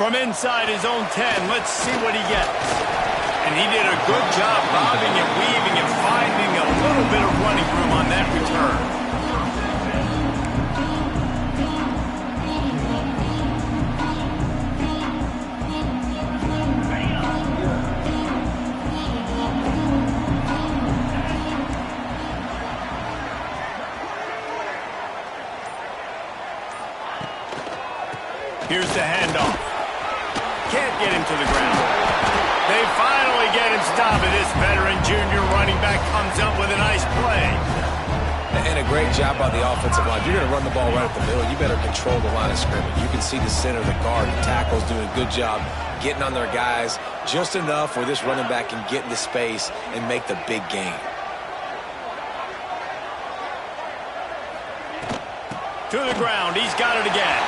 From inside his own 10, let's see what he gets. And he did a good job bobbing and weaving and finding a little bit of running room on that return. Here's the handoff. Can't get him to the ground. They finally get him stopped, and this veteran junior running back comes up with a nice play. And a great job by the offensive line. If you're going to run the ball right at the middle, you better control the line of scrimmage. You can see the center, the guard, the tackles doing a good job getting on their guys just enough where this running back can get into space and make the big gain. To the ground. He's got it again.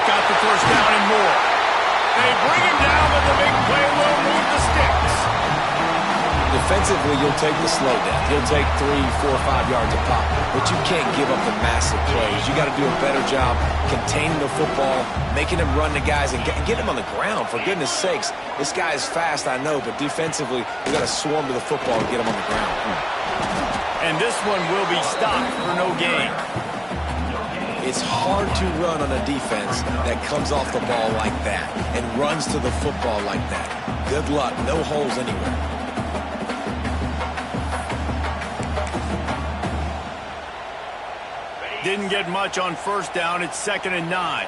Got the first down and more. They bring him down, but the big play will move the sticks. Defensively, you'll take the slow down. You'll take 3, 4, 5 yards a pop, but you can't give up the massive plays. You got to do a better job containing the football, making them run the guys, and get them on the ground. For goodness sakes, this guy is fast, I know, but defensively, you got to swarm to the football and get him on the ground. And this one will be stopped for no gain. It's hard to run on a defense that comes off the ball like that and runs to the football like that. Good luck. No holes anywhere. Didn't get much on first down. It's 2nd and 9.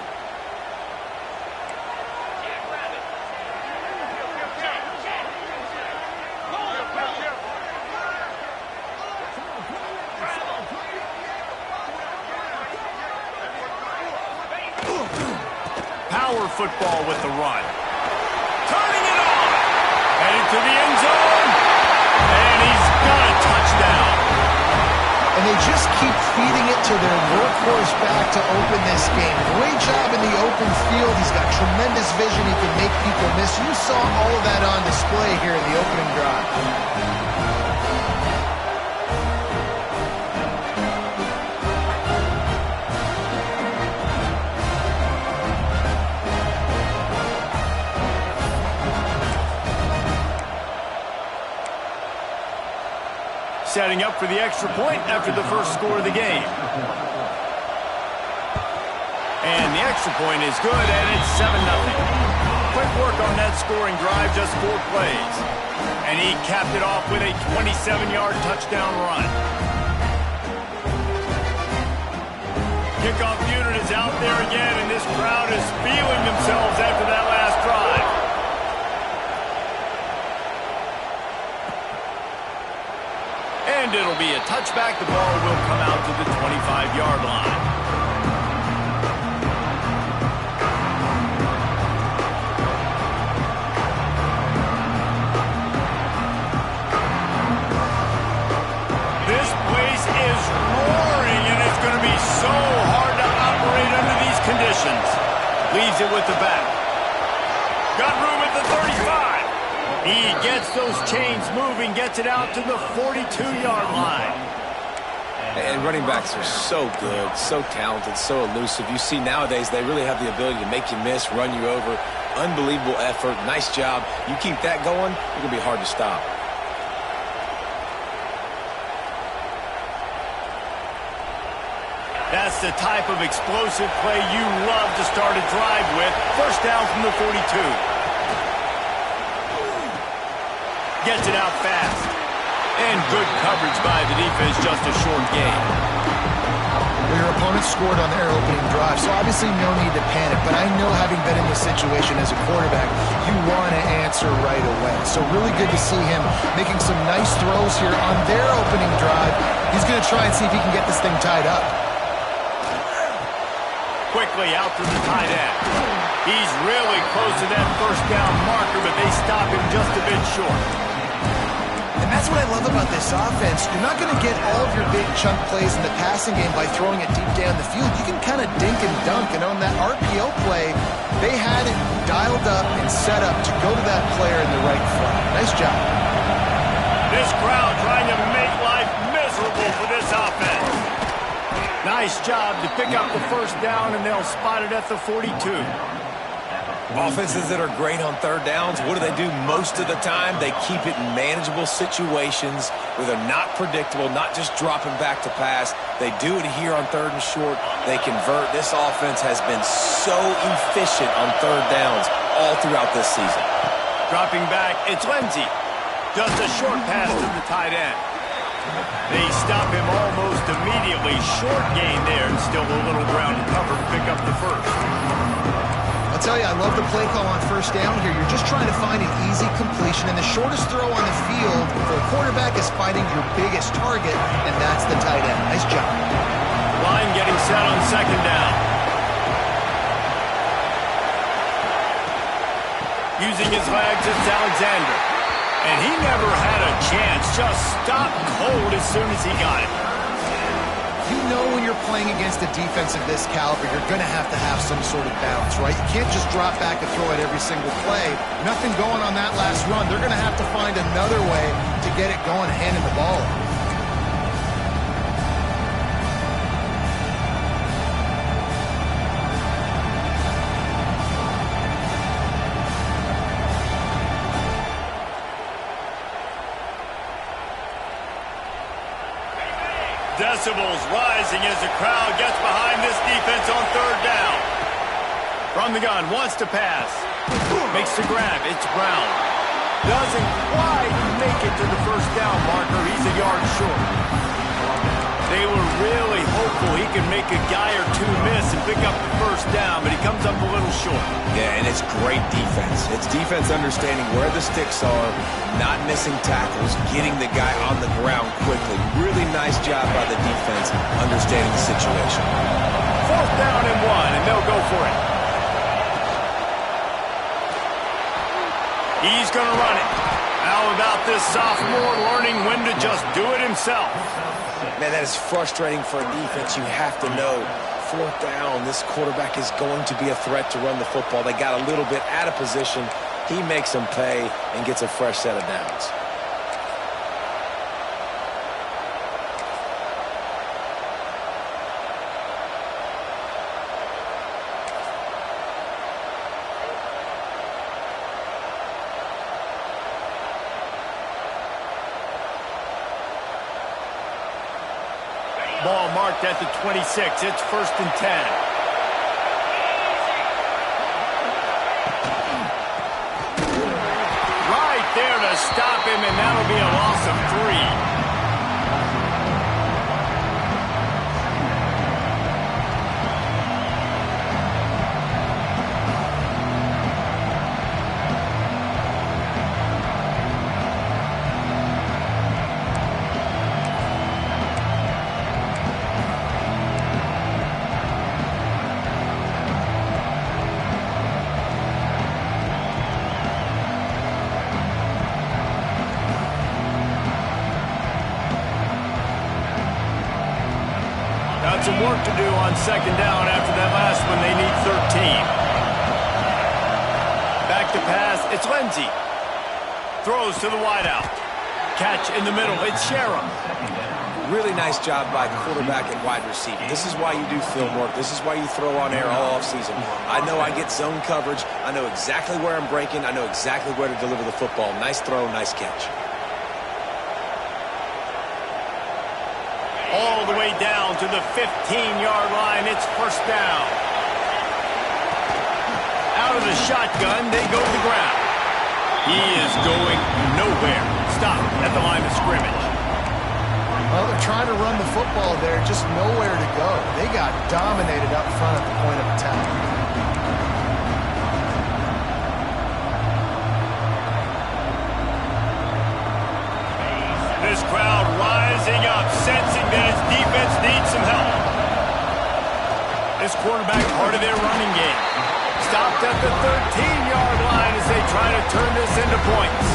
Power football with the run. Turning it on. Headed to the end zone. And he's got a touchdown. And they just keep feeding it to their workhorse back to open this game. Great job in the open field. He's got tremendous vision. He can make people miss. You saw all of that on display here in the opening drive. Setting up for the extra point after the first score of the game. And the extra point is good, and it's 7-0. Quick work on that scoring drive, just 4 plays. And he capped it off with a 27-yard touchdown run. Kickoff unit is out there again, and this crowd is feeling themselves after that last drive. And it'll be a touchback. The ball will come out to the 25-yard line. This place is roaring, and it's going to be so hard to operate under these conditions. Leaves it with the back. Got room at the 35. He gets those chains moving, gets it out to the 42-yard line. And running backs are so good, so talented, so elusive. You see nowadays they really have the ability to make you miss, run you over. Unbelievable effort. Nice job. You keep that going, it's going to be hard to stop. That's the type of explosive play you love to start a drive with. First down from the 42. Gets it out fast. And good coverage by the defense, just a short gain. Well, your opponent scored on their opening drive, so obviously no need to panic. But I know, having been in this situation as a quarterback, you want to answer right away. So really good to see him making some nice throws here on their opening drive. He's going to try and see if he can get this thing tied up. Quickly out to the tight end. He's really close to that first down marker, but they stop him just a bit short. And that's what I love about this offense. You're not going to get all of your big chunk plays in the passing game by throwing it deep down the field. You can kind of dink and dunk, and on that RPO play, they had it dialed up and set up to go to that player in the right front. Nice job. This crowd trying to make life miserable for this offense. Nice job to pick up the first down, and they'll spot it at the 42. Offenses that are great on third downs, what do? Most of the time, they keep it in manageable situations where they're not predictable, not just dropping back to pass. They do it here on third and short. They convert. This offense has been so efficient on third downs all throughout this season. Dropping back, it's Lindsey. Just a short pass to the tight end. They stop him almost immediately. Short gain there, and still a little ground to cover to pick up the first. I'll tell you, I love the play call on first down here. You're just trying to find an easy completion, and the shortest throw on the field for a quarterback is finding your biggest target, and that's the tight end. Nice job. Line getting set on second down. Using his legs, it's Alexander. And he never had a chance. Just stopped cold as soon as he got it. You know when you're playing against a defense of this caliber, you're going to have some sort of balance, right? You can't just drop back and throw it every single play. Nothing going on that last run. They're going to have to find another way to get it going, handing the ball off. Decibels rising as the crowd gets behind this defense on third down. From the gun, wants to pass. Makes the grab, it's Brown. Doesn't quite make it to the first down marker. He's a yard short. They were really hopeful he could make a guy or two miss and pick up the first down, but he comes up a little short. Yeah, and it's great defense. It's defense understanding where the sticks are, not missing tackles, getting the guy on the ground quickly. Really nice job by the defense understanding the situation. Fourth down and 1, and they'll go for it. He's going to run it. How about this sophomore learning when to just do it himself? Man, that is frustrating for a defense. You have to know, fourth down, this quarterback is going to be a threat to run the football. They got a little bit out of position. He makes them pay and gets a fresh set of downs. Ball marked at the 26. It's first and 10. Right there to stop him, and that'll be a loss of 3. Got some work to do on second down after that last one. They need 13. Back to pass. It's Lindsey. Throws to the wideout. Catch in the middle. It's Sharon. Really nice job by quarterback and wide receiver. This is why you do film work. This is why you throw on air all offseason. I know I get zone coverage. I know exactly where I'm breaking. I know exactly where to deliver the football. Nice throw, nice catch. All the way down to the 15-yard line. It's first down. Out of the shotgun, they go to the ground. He is going nowhere. Stop at the line of scrimmage. Well, they're trying to run the football there, just nowhere to go. They got dominated up front at the point of attack. This crowd rising up, sensing that his defense needs some help. This quarterback part of their running game. Stopped at the 13-yard line as they try to turn this into points.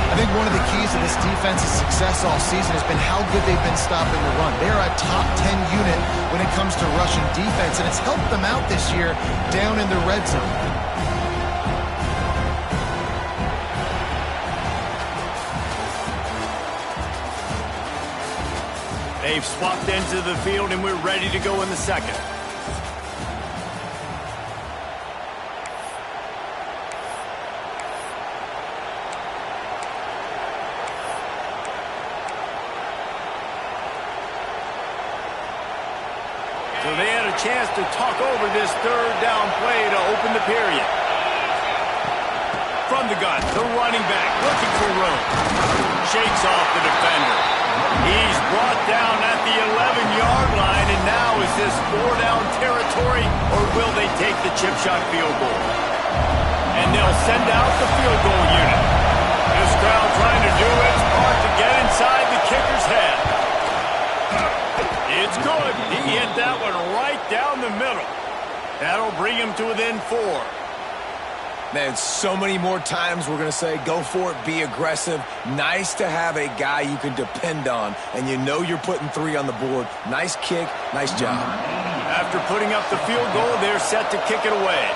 I think one of the keys to this defense's success all season has been how good they've been stopping the run. They're a top 10 unit when it comes to rushing defense, and it's helped them out this year down in the red zone. They've swapped ends of the field, and we're ready to go in the second. So they had a chance to talk over this third down play to open the period. From the gun, the running back looking for room. Shakes off the defender. He's brought down at the 11-yard line, and now is this 4-down territory, or will they take the chip shot field goal? And they'll send out the field goal unit. This crowd trying to do its part to get inside the kicker's head. It's good. He hit that one right down the middle. That'll bring him to within 4. Man, so many more times we're going to say, go for it, be aggressive. Nice to have a guy you can depend on, and you know you're putting 3 on the board. Nice kick, nice job. After putting up the field goal, they're set to kick it away.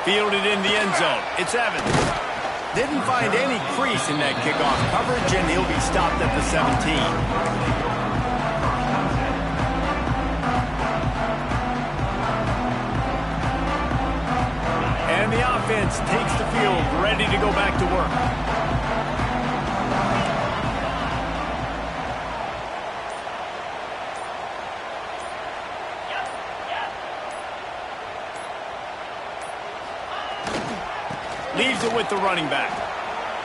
Fielded in the end zone. It's Evans. Didn't find any crease in that kickoff coverage, and he'll be stopped at the 17. And the offense takes the field, ready to go back to work. Leaves it with the running back.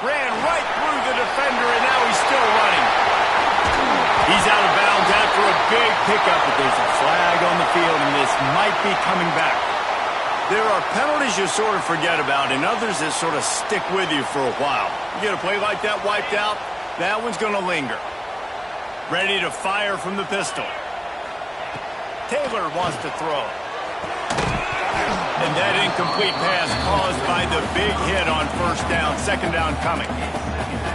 Ran right through the defender, and now he's still running. He's out of bounds after a big pickup, but there's a flag on the field, and this might be coming back. There are penalties you sort of forget about, and others that sort of stick with you for a while. You get a play like that wiped out, that one's going to linger. Ready to fire from the pistol. Taylor wants to throw. And that incomplete pass caused by the big hit on first down, second down coming.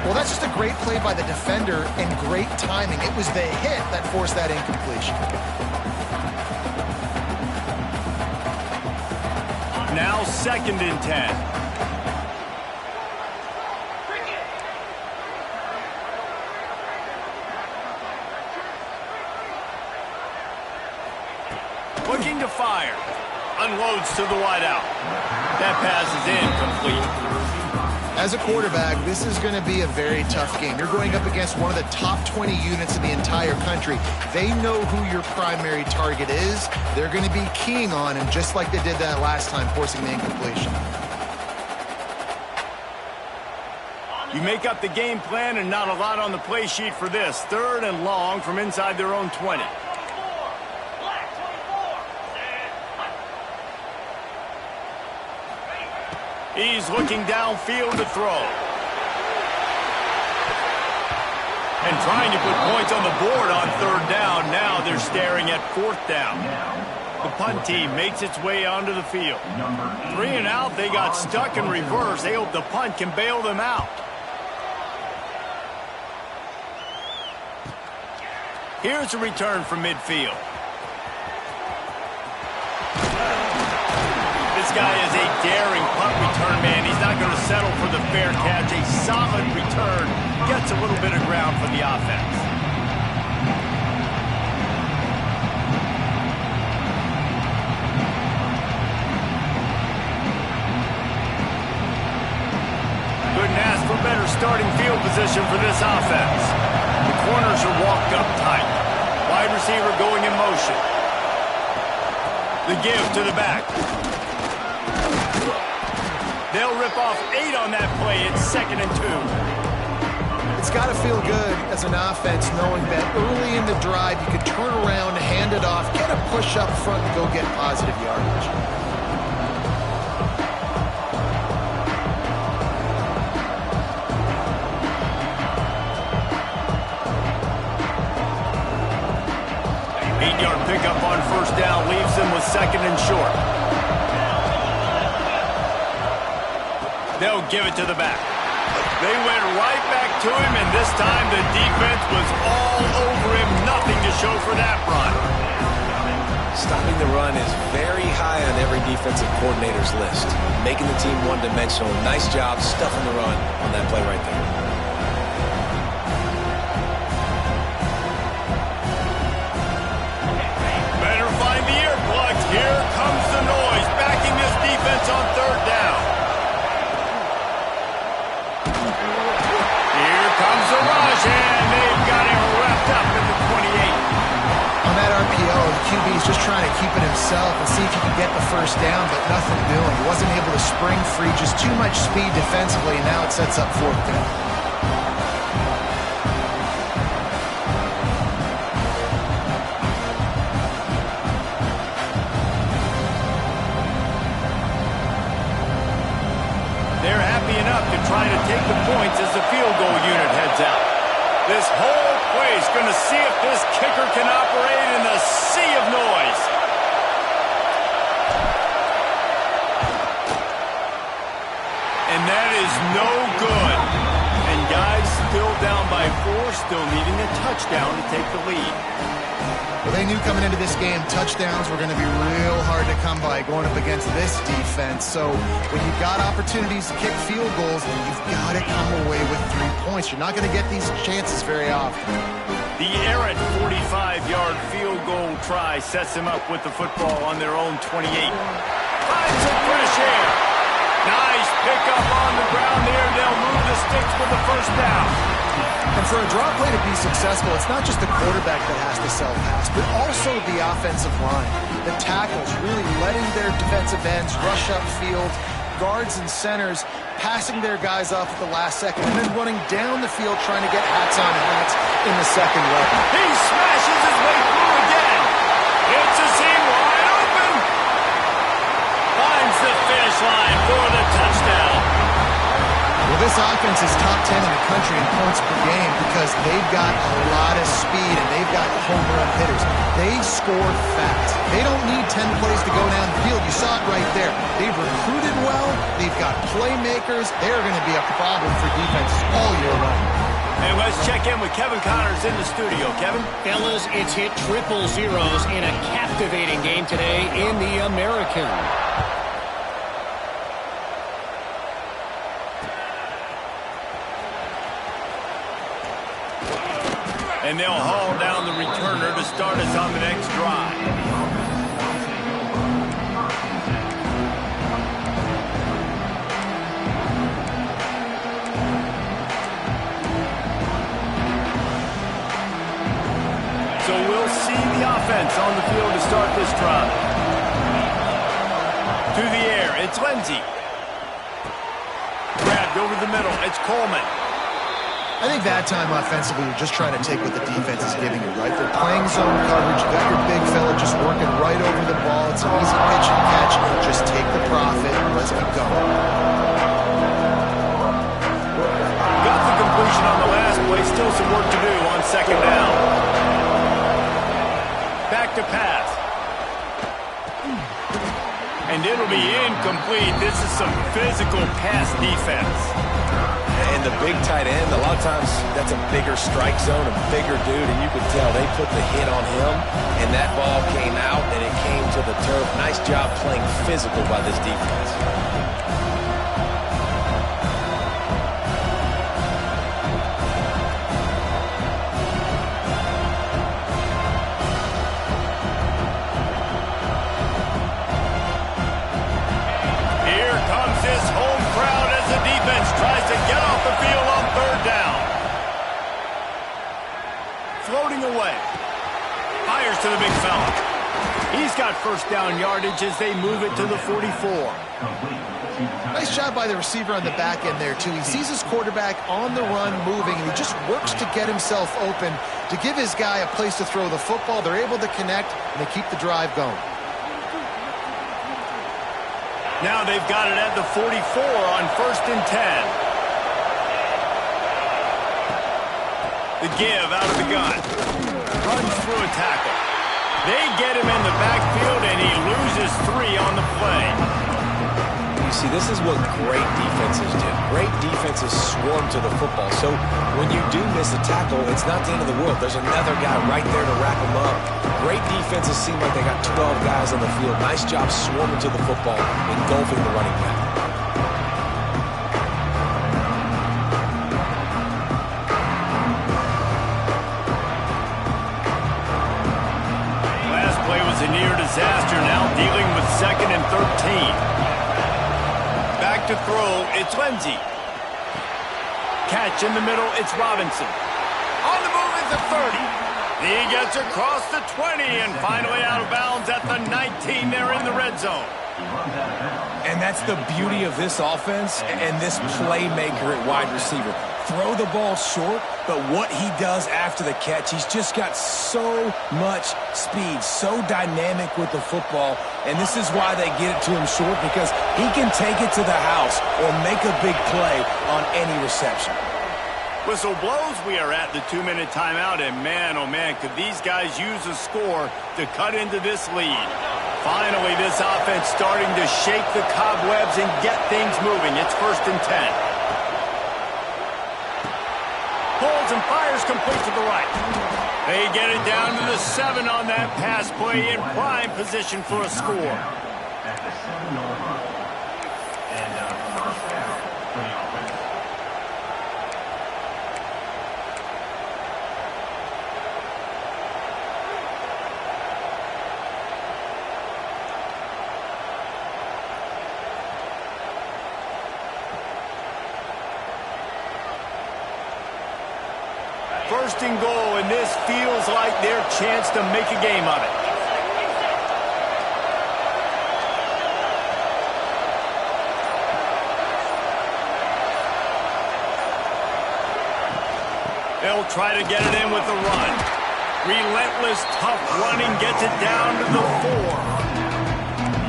Well, that's just a great play by the defender and great timing. It was the hit that forced that incompletion. Now 2nd and 10. Looking to fire. Unloads to the wideout. That pass is incomplete. As a quarterback, this is going to be a very tough game. You're going up against one of the top 20 units in the entire country. They know who your primary target is. They're going to be keying on him, just like they did that last time, forcing the incompletion. You make up the game plan, and not a lot on the play sheet for this. 3rd and long from inside their own 20. He's looking downfield to throw. And trying to put points on the board on 3rd down. Now they're staring at 4th down. The punt team makes its way onto the field. 3 and out, they got stuck in reverse. They hope the punt can bail them out. Here's a return from midfield. This guy is a daring punt return man. He's not going to settle for the fair catch. A solid return. Gets a little bit of ground for the offense. Couldn't ask for better starting field position for this offense. The corners are walked up tight. Wide receiver going in motion. The give to the back. They'll rip off 8 on that play. It's 2nd and 2. It's got to feel good as an offense knowing that early in the drive you could turn around, hand it off, get a push up front, and go get positive yardage. Pickup on 1st down leaves them with 2nd and short. They'll give it to the back. They went right back to him, and this time the defense was all over him. Nothing to show for that run. Stopping the run is very high on every defensive coordinator's list. Making the team one-dimensional. Nice job stuffing the run on that play right there. Here comes the noise, backing this defense on 3rd down. QB is just trying to keep it himself and see if he can get the first down, but nothing doing. He wasn't able to spring free, just too much speed defensively, and now it sets up 4th down. They're happy enough to try to take the points as the field goal unit heads out. This whole place is going to see if this kicker can operate in the sea of noise. And that is no good. And guys still down by 4, still needing a touchdown to take the lead. Well, they knew coming into this game touchdowns were going to be real hard to come by going up against this defense. So when you've got opportunities to kick field goals, then you've got to come away with 3 points. You're not going to get these chances very often. The errant 45-yard field goal try sets them up with the football on their own 28. Finds some fresh air. Nice pickup on the ground there. They'll move the sticks with the first down. And for a draw play to be successful, it's not just the quarterback that has to sell pass, but also the offensive line. The tackles really letting their defensive ends rush upfield, guards and centers passing their guys off at the last second, and then running down the field trying to get hats on hats in the second level. He smashes his way through again. It's a seam wide open. Finds the finish line for the touchdown. Well, this offense is top 10 in the country in points per game because they've got a lot of speed and they've got home run hitters. They score fast. They don't need 10 plays to go down the field. You saw it right there. They've recruited well. They've got playmakers. They're going to be a problem for defenses all year long. And let's check in with Kevin Connors in the studio. Kevin? Fellas, it's hit triple zeros in a captivating game today in the American. And they'll haul down the returner to start us on the next drive. So we'll see the offense on the field to start this drive. To the air, it's Lindsey. Grabbed over the middle, it's Coleman. I think that time offensively, you're just trying to take what the defense is giving you, right? They're playing zone coverage. You got your big fella just working right over the ball. It's an easy pitch and catch. Just take the profit. Let's keep going. Got the completion on the last play. Still some work to do on second down. Back to pass. And it'll be incomplete. This is some physical pass defense. And the big tight end, a lot of times that's a bigger strike zone, a bigger dude, and you could tell they put the hit on him, and that ball came out, and it came to the turf. Nice job playing physical by this defense. Here comes this home crowd as the defense tries to get off the field on third down. Floating away. Fires to the big fella. He's got first down yardage as they move it to the 44. Nice job by the receiver on the back end there, too. He sees his quarterback on the run moving, and he just works to get himself open to give his guy a place to throw the football. They're able to connect, and they keep the drive going. Now they've got it at the 44 on 1st and 10. The give out of the gun. Runs through a tackle. They get him in the backfield, and he loses 3 on the play. You see, this is what great defenses do. Great defenses swarm to the football. So when you do miss a tackle, it's not the end of the world. There's another guy right there to wrap him up. Great defenses seem like they got 12 guys on the field. Nice job swarming to the football, engulfing the running back. Last play was a near disaster, now dealing with 2nd and 13. Back to throw, it's Lindsey. Catch in the middle, it's Robinson. On the move is the 30. He gets across the 20 and finally out of bounds at the 19. They're in the red zone. And that's the beauty of this offense and this playmaker at wide receiver. Throw the ball short, but what he does after the catch, he's just got so much speed, so dynamic with the football, and this is why they get it to him short, because he can take it to the house or make a big play on any reception. Whistle blows, we are at the 2-minute timeout, and man, oh man, could these guys use a score to cut into this lead. Finally, this offense starting to shake the cobwebs and get things moving. It's 1st and 10. Pulls and fires complete to the right. They get it down to the 7 on that pass play in prime position for a score. First and goal, and this feels like their chance to make a game of it. They'll try to get it in with the run. Relentless, tough running gets it down to the 4.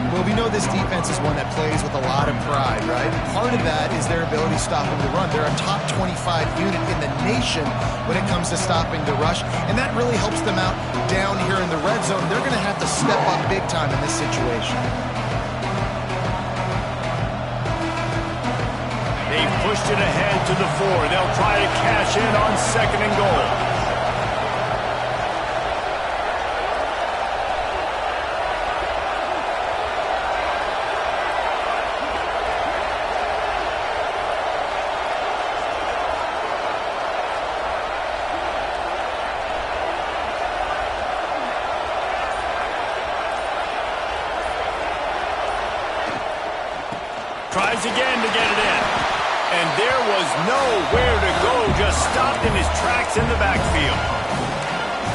Well, we know this defense is one that plays with a lot of pride, right? Part of that is their ability to stop the run. They're a top 25 unit in the nation when it comes to stopping the rush, and that really helps them out down here in the red zone. They're going to have to step up big time in this situation. They've pushed it ahead to the 4. They'll try to cash in on 2nd and goal. Tries again to get it in. And there was nowhere to go, just stopped in his tracks in the backfield.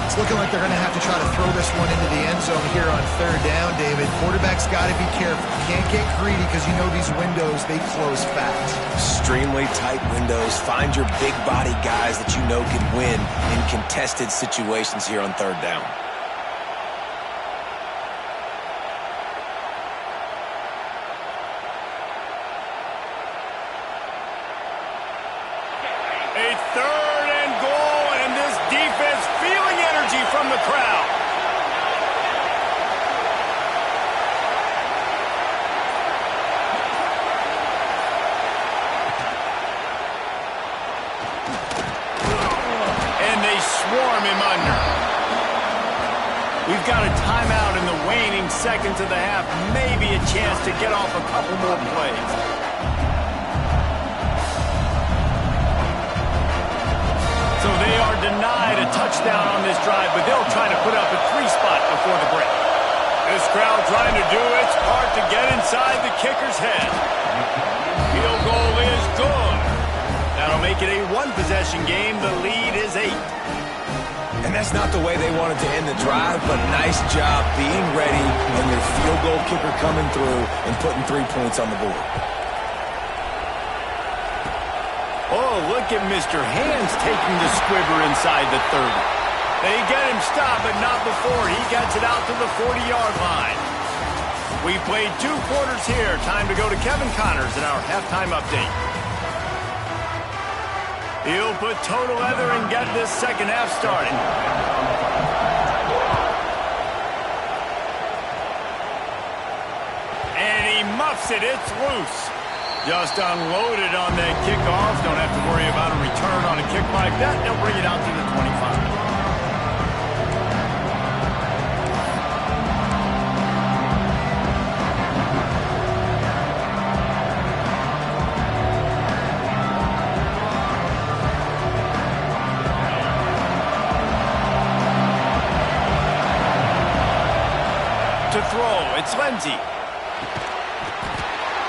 It's looking like they're going to have to try to throw this one into the end zone here on 3rd down, David. Quarterback's got to be careful. Can't get greedy because you know these windows, they close fast. Extremely tight windows. Find your big body guys that you know can win in contested situations here on 3rd down. A 3rd and goal, and this defense feeling energy from the crowd. And they swarm him under. We've got a timeout in the waning seconds of the half. Maybe a chance to get off a couple more plays. So they are denied a touchdown on this drive, but they'll try to put up a 3 spot before the break. This crowd trying to do its part to get inside the kicker's head. Field goal is good. That'll make it a 1-possession game. The lead is 8. And that's not the way they wanted to end the drive, but nice job being ready and your field goal kicker coming through and putting 3 points on the board. Oh, look at Mr. Hands taking the squibber inside the 30. They get him stopped, but not before he gets it out to the 40-yard line. We played 2 quarters here. Time to go to Kevin Connors in our halftime update. He'll put toe to leather and get this second half started. And he muffs it. It's loose. Just unloaded on that kickoff. Don't have to worry about a return on a kick like that. They'll bring it out to the 25. To throw, it's Lindsey.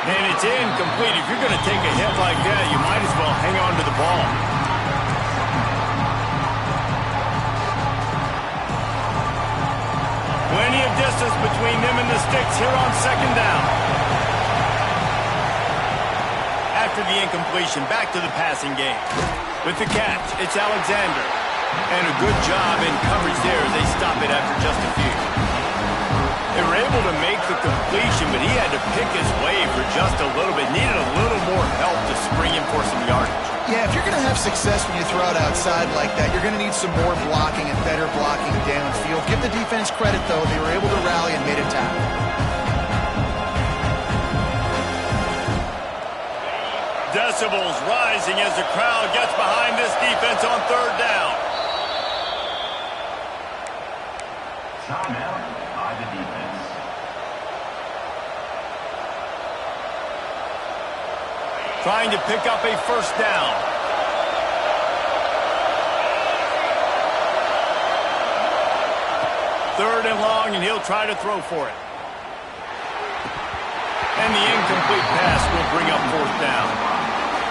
And it's incomplete. If you're going to take a hit like that, you might as well hang on to the ball. distance between them and the sticks here on second down. After the incompletion, back to the passing game. With the catch, it's Alexander. And a good job in coverage there as they stop it after just a few. They were able to make the completion, but he had to pick his way for just a little bit. Needed a little more help to spring him for some yardage. Yeah, if you're going to have success when you throw it outside like that, you're going to need some more blocking and better blocking downfield. Give the defense credit, though. They were able to rally and made a tackle. Decibels rising as the crowd gets behind this defense on third down. Timeout by the defense. Trying to pick up a first down. Third and long, and he'll try to throw for it. And the incomplete pass will bring up fourth down.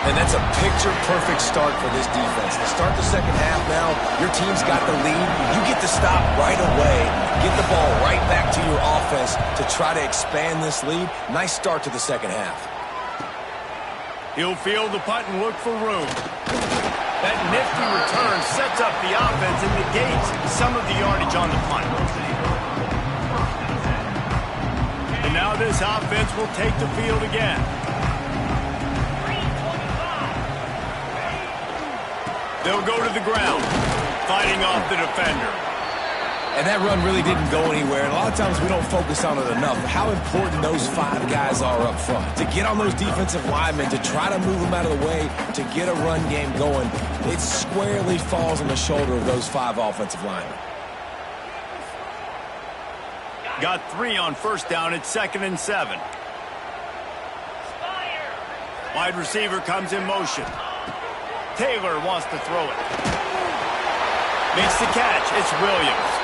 And that's a picture-perfect start for this defense. To start the second half now, your team's got the lead. You get to stop right away, get the ball right back to your offense to try to expand this lead. Nice start to the second half. He'll field the punt and look for room. That nifty return sets up the offense and negates some of the yardage on the punt. And now this offense will take the field again. They'll go to the ground, fighting off the defender. And that run really didn't go anywhere. And a lot of times we don't focus on it enough. How important those 5 guys are up front. To get on those defensive linemen, to try to move them out of the way, to get a run game going, it squarely falls on the shoulder of those 5 offensive linemen. Got 3 on first down at 2nd and 7. Wide receiver comes in motion. Taylor wants to throw it. Makes the catch. It's Williams.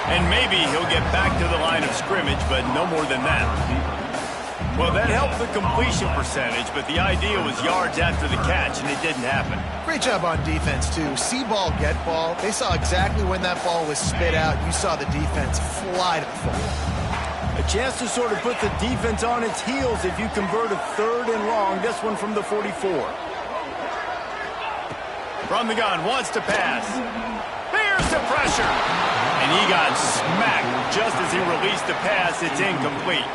And maybe he'll get back to the line of scrimmage, but no more than that. Well, that helped the completion percentage, but the idea was yards after the catch, and it didn't happen. Great job on defense, too. See ball, get ball. They saw exactly when that ball was spit out. You saw the defense fly to the football. A chance to sort of put the defense on its heels if you convert a 3rd and long. This one from the 44. From the gun, wants to pass. There's the pressure. And he got smacked just as he released the pass. It's incomplete.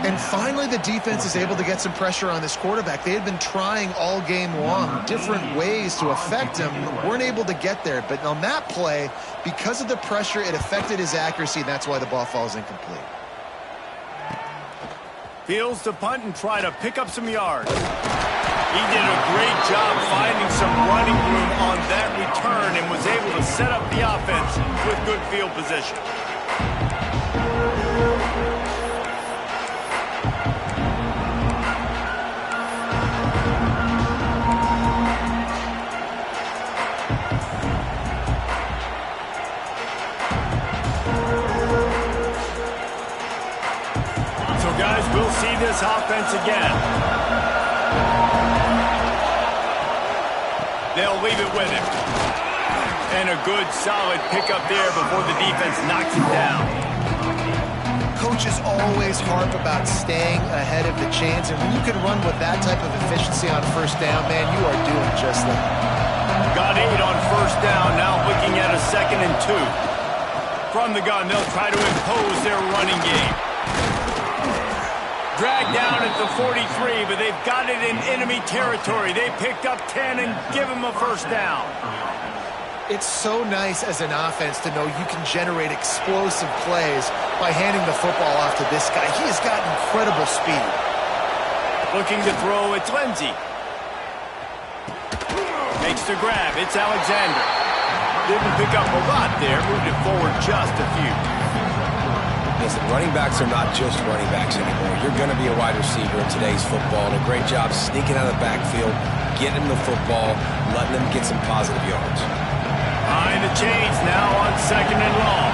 And finally, the defense is able to get some pressure on this quarterback. They had been trying all game long, different ways to affect him. Weren't able to get there. But on that play, because of the pressure, it affected his accuracy, and that's why the ball falls incomplete. Fields to punt and try to pick up some yards. He did a great job finding some running room on that return and was able to set up the offense with good field position. So, guys, we'll see this offense again. They'll leave it with him. And a good, solid pickup there before the defense knocks it down. Coaches always harp about staying ahead of the chains, and when you can run with that type of efficiency on first down, man, you are doing just that. Got 8 on first down, now looking at a 2nd and 2. From the gun, they'll try to impose their running game. Dragged down at the 43, but they've got it in enemy territory. They picked up 10 and give him a first down. It's so nice as an offense to know you can generate explosive plays by handing the football off to this guy. He has got incredible speed. Looking to throw, it's Lindsey. Makes the grab, it's Alexander. Didn't pick up a lot there, moved it forward just a few. Listen, running backs are not just running backs anymore. You're going to be a wide receiver in today's football. And a great job sneaking out of the backfield, getting them the football, letting them get some positive yards. Behind the chains now on 2nd and long.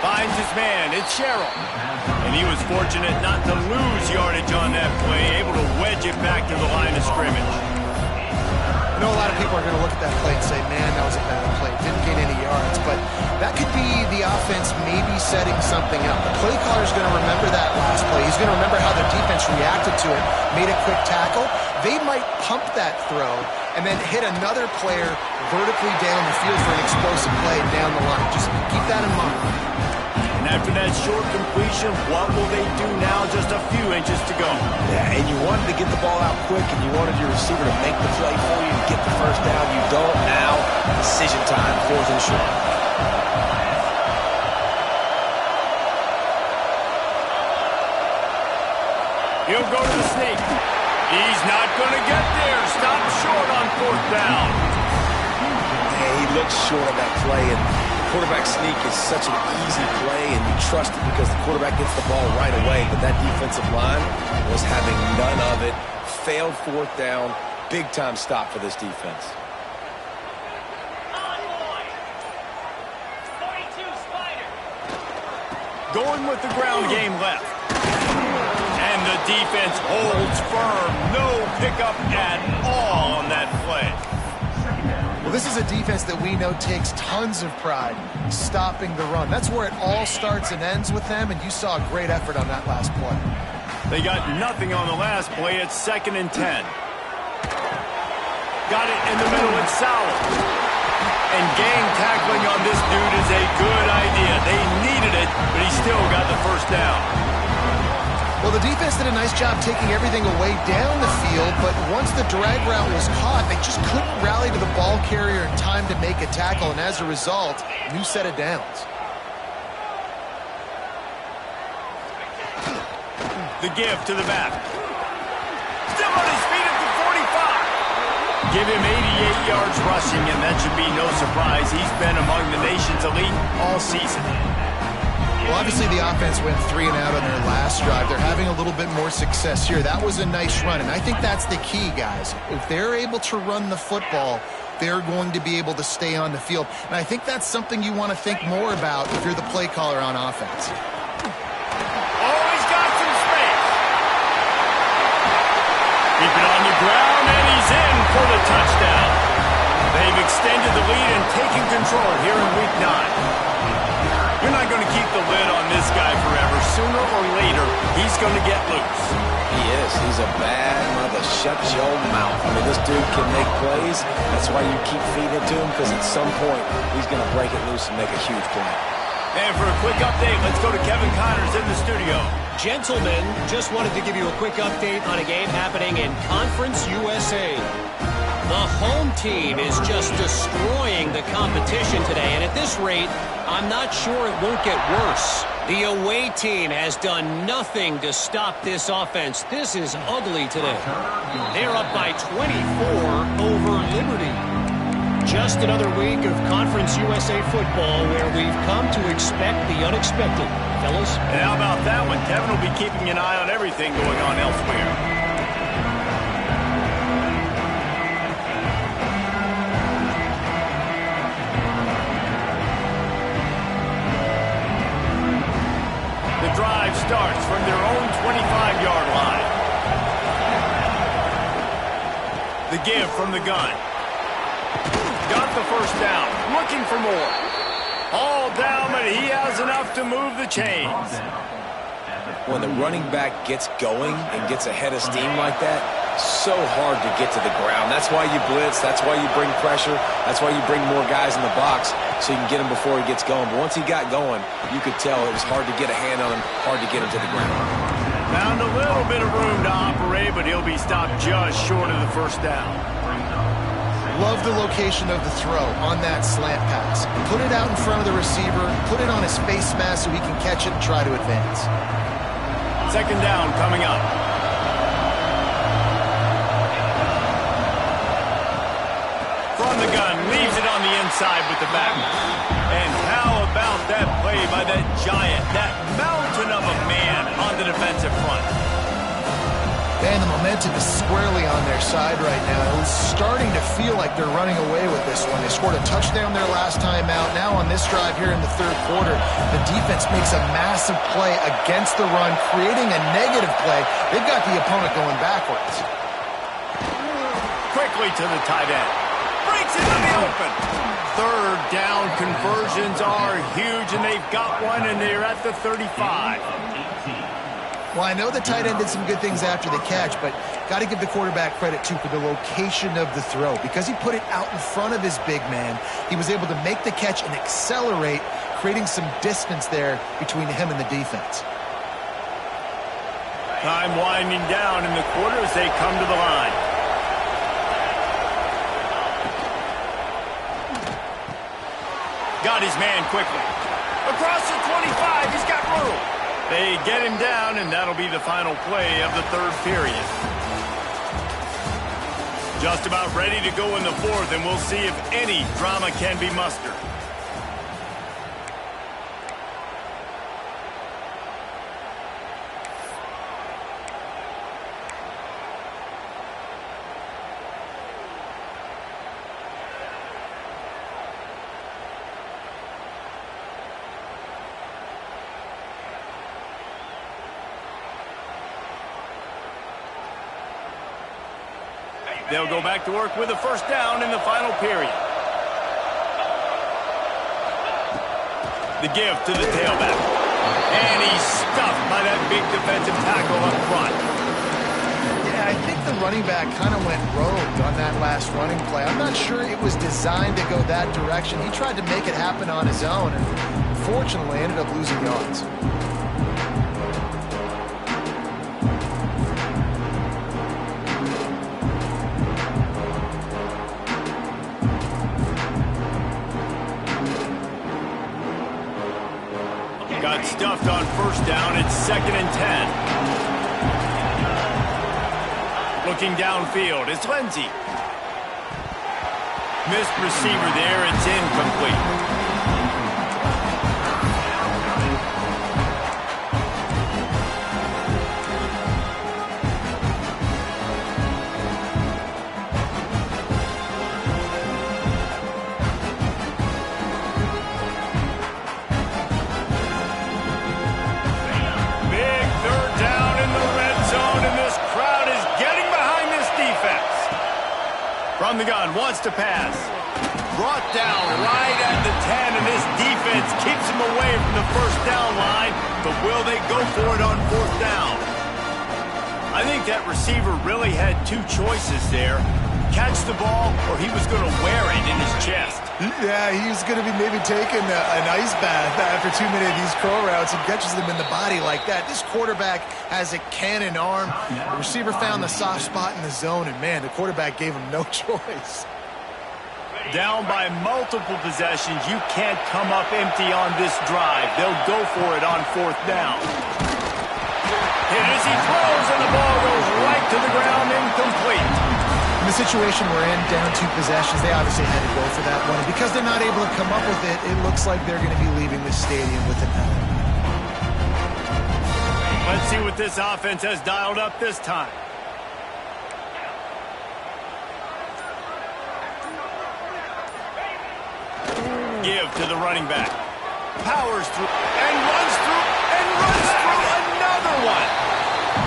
Finds his man, it's Sherrill. And he was fortunate not to lose yardage on that play, able to wedge it back to the line of scrimmage. I know a lot of people are going to look at that play and say, man, that was a bad play. Didn't gain any yards. But that could be the offense maybe setting something up. The play caller is going to remember that last play. He's going to remember how the defense reacted to it, made a quick tackle. They might pump that throw and then hit another player vertically down the field for an explosive play down the line. Just keep that in mind. And after that short completion, what will they do now? Just a few inches to go. Yeah, and you wanted to get the ball out quick, and you wanted your receiver to make the play for you to get the first down. You don't now. Decision time, 4th and short. He'll go to the sneak. He's not going to get there. Stop short on 4th down. Yeah, he looks short on that play, and the quarterback sneak is such an easy play, and you trust it because the quarterback gets the ball right away, but that defensive line was having none of it. Failed 4th down. Big-time stop for this defense. Going with the ground game left. And the defense holds firm. No pickup at all on that play. Well, this is a defense that we know takes tons of pride stopping the run. That's where it all starts and ends with them, and you saw a great effort on that last play. They got nothing on the last play. It's 2nd and 10. Got it in the middle. It's solid. And gang tackling on this dude is a good idea. They needed it, but he still got the first down. Well, the defense did a nice job taking everything away down the field, but once the drag route was caught, they just couldn't rally to the ball carrier in time to make a tackle, and as a result, new set of downs. The give to the back. Still on his feet at the 45. Give him 88 yards rushing, and that should be no surprise. He's been among the nation's elite all season. Well, obviously the offense went 3 and out on their last drive. They're having a little bit more success here. That was a nice run, and I think that's the key, guys. If they're able to run the football, they're going to be able to stay on the field. And I think that's something you want to think more about if you're the play caller on offense. Oh, he's got some space. Keep it on the ground, and he's in for the touchdown. They've extended the lead and taken control here in Week 9. You're not going to keep the lid on this guy forever. Sooner or later, he's going to get loose. He is. He's a bad mother. Shut your mouth. I mean, this dude can make plays. That's why you keep feeding it to him, because at some point, he's going to break it loose and make a huge play. And for a quick update, let's go to Kevin Connors in the studio. Gentlemen, just wanted to give you a quick update on a game happening in Conference USA. The home team is just destroying the competition today, and at this rate, I'm not sure it won't get worse. The away team has done nothing to stop this offense. This is ugly today. They're up by 24 over Liberty. Just another week of Conference USA football where we've come to expect the unexpected. Fellas? And how about that one? Kevin will be keeping an eye on everything going on elsewhere. The drive starts from their own 25-yard line. The give from the gun. Got the first down. Looking for more. All down, but he has enough to move the chains. When the running back gets going and gets ahead of steam like that, so hard to get to the ground. That's why you blitz. That's why you bring pressure. That's why you bring more guys in the box so you can get him before he gets going. But once he got going, you could tell it was hard to get a hand on him, hard to get him to the ground. Found a little bit of room to operate, but he'll be stopped just short of the first down. Love the location of the throw on that slant pass. Put it out in front of the receiver, put it on his face mask so he can catch it and try to advance. Second down coming up. From the gun, leaves it on the inside with the back. And how about that play by that giant, that mountain of a man on the defensive front? And the momentum is squarely on their side right now. It's starting to feel like they're running away with this one. They scored a touchdown their last time out. Now on this drive here in the third quarter, the defense makes a massive play against the run, creating a negative play. They've got the opponent going backwards. Quick directly to the tight end. Breaks into the open. Third down conversions are huge, and they've got one, and they're at the 35. Well, I know the tight end did some good things after the catch, but got to give the quarterback credit, too, for the location of the throw. Because he put it out in front of his big man, he was able to make the catch and accelerate, creating some distance there between him and the defense. Time winding down in the quarter as they come to the line. Got his man quickly. Across the 25, he's got room. They get him down, and that'll be the final play of the third period. Just about ready to go in the fourth, and we'll see if any drama can be mustered. They'll go back to work with a first down in the final period. The give to the tailback. And he's stuffed by that big defensive tackle up front. Yeah, I think the running back kind of went rogue on that last running play. I'm not sure it was designed to go that direction. He tried to make it happen on his own, and unfortunately ended up losing yards. Got stuffed on first down. It's 2nd and 10. Looking downfield, it's Lindsey. Missed receiver there. It's incomplete. From the gun, wants to pass. Brought down right at the 10, and this defense keeps him away from the first down line, but will they go for it on fourth down? I think that receiver really had two choices there. Catch the ball, or he was going to wear it in his chest. Yeah, he's going to be maybe taking an ice bath after too many of these curl routes and catches them in the body like that. This quarterback has a cannon arm. The receiver found the soft spot in the zone, and, man, the quarterback gave him no choice. Down by multiple possessions, you can't come up empty on this drive. They'll go for it on fourth down. Hit as he throws, and the ball goes right to the ground, incomplete. In the situation we're in, down 2 possessions, they obviously had to go for that one. And because they're not able to come up with it, it looks like they're going to be leaving the stadium with an L. Let's see what this offense has dialed up this time. Give to the running back. Powers through and runs through and runs through another one.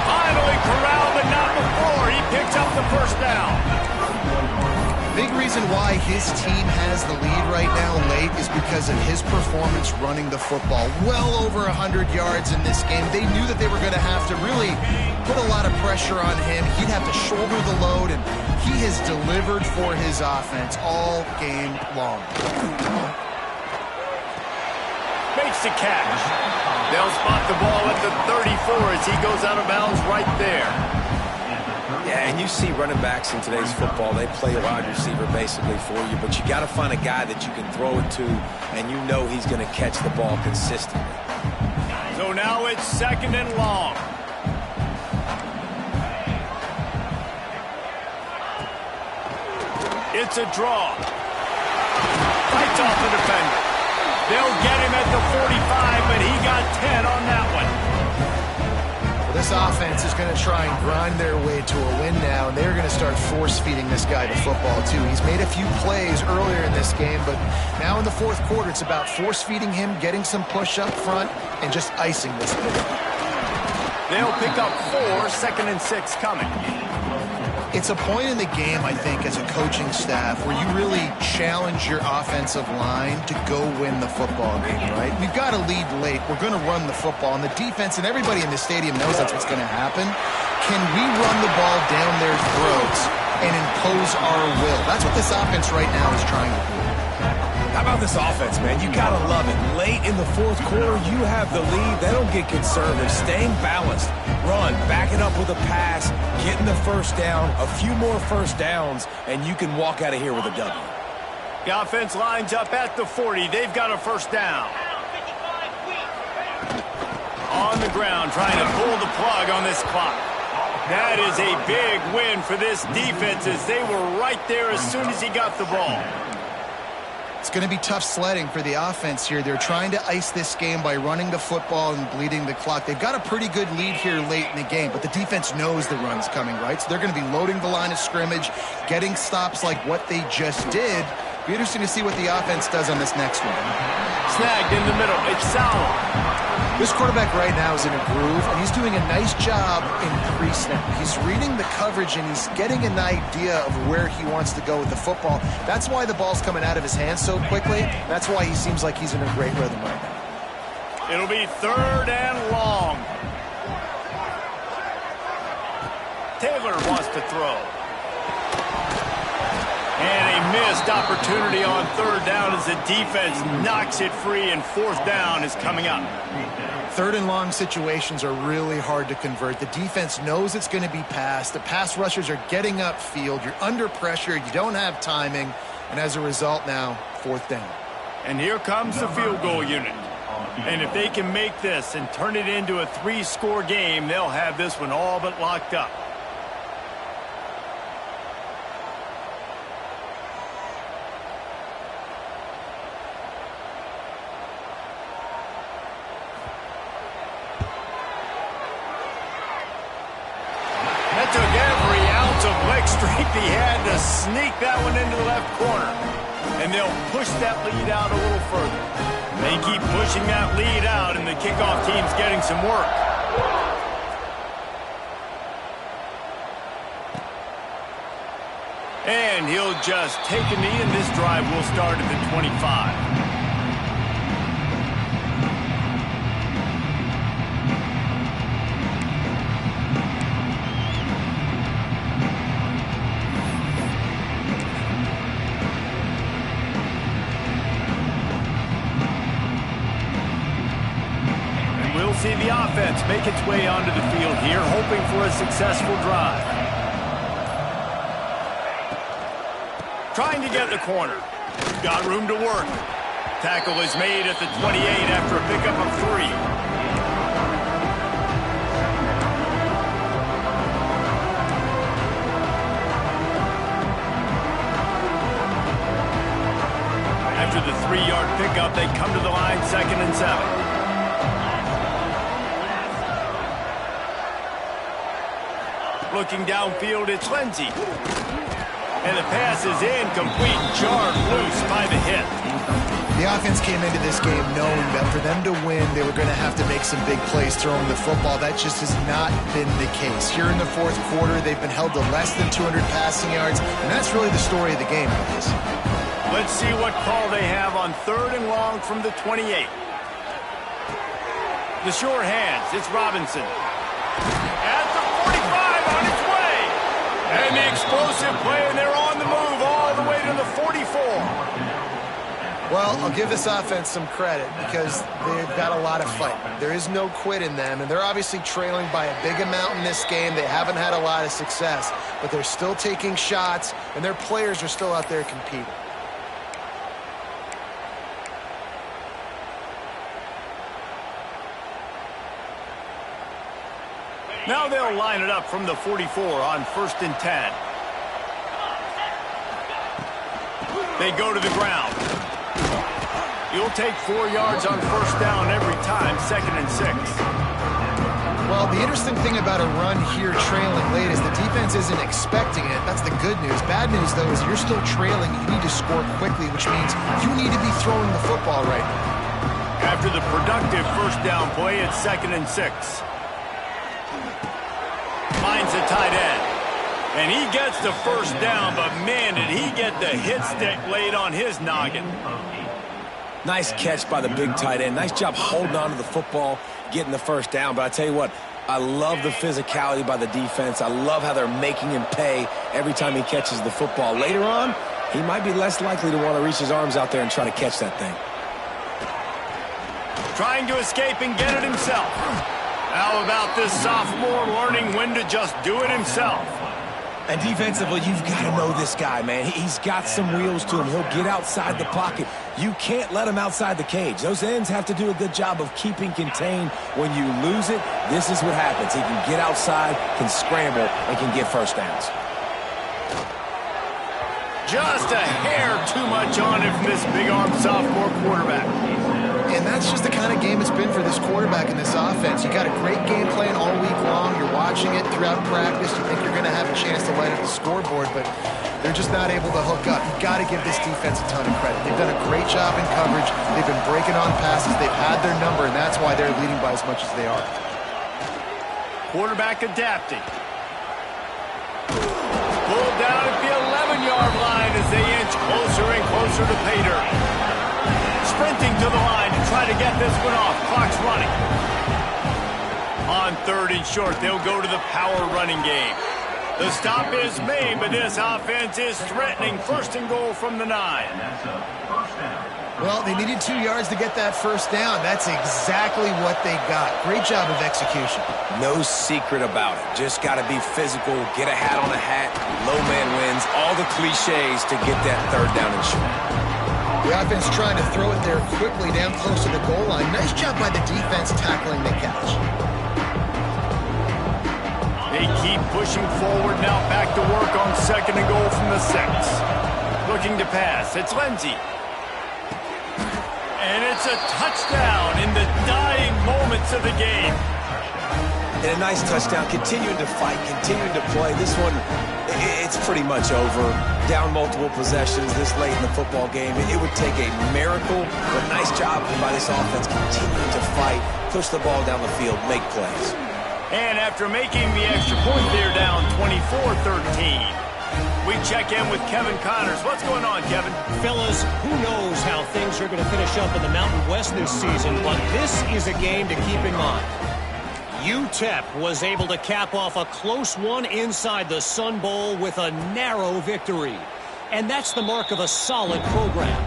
Finally corralled, but not before. He picks up the first down. Big reason why his team has the lead right now late is because of his performance running the football. Well over 100 yards in this game. They knew that they were going to have to really put a lot of pressure on him. He'd have to shoulder the load, and he has delivered for his offense all game long. Makes the catch. They'll spot the ball at the 34 as he goes out of bounds right there. Yeah, and you see running backs in today's football, they play a wide receiver basically for you, but you got to find a guy that you can throw it to, and you know he's going to catch the ball consistently. So now it's 2nd and long. It's a draw. Fights off the defender. They'll get him at the 45, but he got 10 on that one. Well, this offense is going to try and grind their way to a win now, and they're going to start force-feeding this guy the football, too. He's made a few plays earlier in this game, but now in the fourth quarter, it's about force-feeding him, getting some push up front, and just icing this thing. They'll pick up 4, 2nd and 6 coming. It's a point in the game, I think, as a coaching staff where you really challenge your offensive line to go win the football game, right? We've got to lead late. We're going to run the football. And the defense and everybody in the stadium knows that's what's going to happen. Can we run the ball down their throats and impose our will? That's what this offense right now is trying to do. How about this offense, man? You got to love it. Late in the fourth quarter, you have the lead. They don't get conservative. Staying balanced. Run, back it up with a pass, getting the first down, a few more first downs, and you can walk out of here with a W. The offense lines up at the 40. They've got a first down. On the ground, trying to pull the plug on this clock. That is a big win for this defense as they were right there as soon as he got the ball. It's going to be tough sledding for the offense here. They're trying to ice this game by running the football and bleeding the clock. They've got a pretty good lead here late in the game, but the defense knows the run's coming, right? So they're going to be loading the line of scrimmage, getting stops like what they just did. Be interesting to see what the offense does on this next one. Snagged in the middle. It's Salah. This quarterback right now is in a groove, and he's doing a nice job in pre-snap. He's reading the coverage, and he's getting an idea of where he wants to go with the football. That's why the ball's coming out of his hands so quickly. That's why he seems like he's in a great rhythm right now. It'll be 3rd and long. Taylor wants to throw. And a missed opportunity on 3rd down as the defense knocks it free, and 4th down is coming up. 3rd and long situations are really hard to convert. The defense knows it's going to be passed. The pass rushers are getting upfield. You're under pressure. You don't have timing. And as a result now, 4th down. And here comes the field goal unit. And if they can make this and turn it into a 3-score game, they'll have this one all but locked up. That took every ounce of leg strength he had to sneak that one into the left corner. And they'll push that lead out a little further. They keep pushing that lead out, and the kickoff team's getting some work. And he'll just take a knee, and this drive will start at the 25. See the offense make its way onto the field here, hoping for a successful drive. Trying to get the corner. Got room to work. Tackle is made at the 28 after a pickup of 3. After the 3-yard pickup, they come to the line 2nd and 7. Looking downfield, it's Lindsey. And the pass is incomplete, jarred loose by the hit. The offense came into this game knowing that for them to win, they were going to have to make some big plays throwing the football. That just has not been the case. Here in the 4th quarter, they've been held to less than 200 passing yards, and that's really the story of the game, guys. Let's see what call they have on 3rd and long from the 28. The sure hands, it's Robinson. At the 45. And the explosive play, and they're on the move all the way to the 44. Well, I'll give this offense some credit because they've got a lot of fight. There is no quit in them, and they're obviously trailing by a big amount in this game. They haven't had a lot of success, but they're still taking shots, and their players are still out there competing. Now they'll line it up from the 44 on 1st and 10. They go to the ground. You'll take 4 yards on 1st down every time, 2nd and 6. Well, the interesting thing about a run here trailing late is the defense isn't expecting it. That's the good news. Bad news, though, is you're still trailing. You need to score quickly, which means you need to be throwing the football right now. After the productive 1st down play, it's 2nd and 6. Finds the tight end. And he gets the first down, but man, did he get the hit stick laid on his noggin. Nice catch by the big tight end. Nice job holding on to the football, getting the first down. But I tell you what, I love the physicality by the defense. I love how they're making him pay every time he catches the football. Later on, he might be less likely to want to reach his arms out there and try to catch that thing. Trying to escape and get it himself. How about this sophomore learning when to just do it himself? And defensively, you've got to know this guy, man. He's got some wheels to him. He'll get outside the pocket. You can't let him outside the cage. Those ends have to do a good job of keeping contained. When you lose it, this is what happens. He can get outside, can scramble, and can get first downs. Just a hair too much on it from this big-armed sophomore quarterback. And that's just the kind of game it's been for this quarterback in this offense. You got a great game plan all week long. You're watching it throughout practice. You think you're going to have a chance to light up the scoreboard, but they're just not able to hook up. You've got to give this defense a ton of credit. They've done a great job in coverage. They've been breaking on passes. They've had their number, and that's why they're leading by as much as they are. Quarterback adapting. Pulled down at the 11-yard line as they inch closer and closer to pay dirt. Sprinting to the line to try to get this one off. Clock's running. On 3rd and short, they'll go to the power running game. The stop is made, but this offense is threatening 1st and goal from the 9. And that's a first down. Well, they needed 2 yards to get that first down. That's exactly what they got. Great job of execution. No secret about it. Just got to be physical, get a hat on a hat, low man wins, all the cliches to get that 3rd down and short. The offense trying to throw it there quickly down close to the goal line. Nice job by the defense tackling the catch. They keep pushing forward now, back to work on 2nd and goal from the 6. Looking to pass. It's Lindsey. And it's a touchdown in the dying moments of the game. And a nice touchdown, continuing to fight, continuing to play. This one, it's pretty much over. Down multiple possessions this late in the football game. It would take a miracle, but nice job by this offense continuing to fight, push the ball down the field, make plays. And after making the extra point, they're down 24-13. We check in with Kevin Connors. What's going on, Kevin? Fellas, who knows how things are going to finish up in the Mountain West this season, but this is a game to keep in mind. UTEP was able to cap off a close one inside the Sun Bowl with a narrow victory. And that's the mark of a solid program.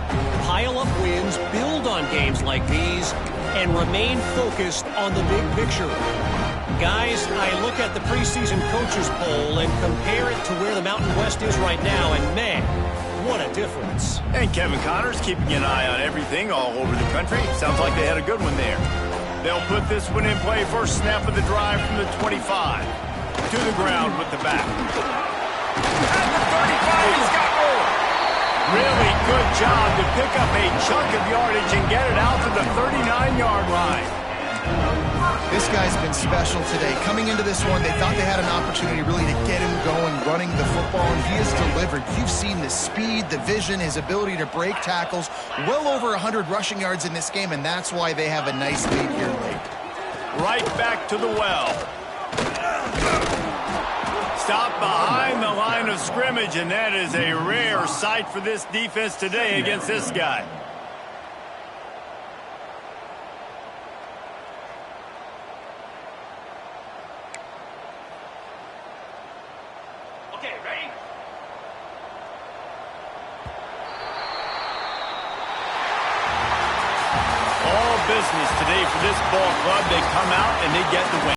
Pile up wins, build on games like these, and remain focused on the big picture. Guys, I look at the preseason coaches poll and compare it to where the Mountain West is right now, and man, what a difference. And Kevin Connors keeping an eye on everything all over the country. Sounds like they had a good one there. They'll put this one in play. First snap of the drive from the 25. To the ground with the back. At the 35, he's got more. Really good job to pick up a chunk of yardage and get it out to the 39-yard line. This guy's been special today. Coming into this one, they thought they had an opportunity really to get him going, running the football, and he has delivered. You've seen the speed, the vision, his ability to break tackles. Well over 100 rushing yards in this game, and that's why they have a nice lead here late. Right back to the well. Stop behind the line of scrimmage, and that is a rare sight for this defense today against this guy. Okay, ready? All business today for this ball club. They come out and they get the win.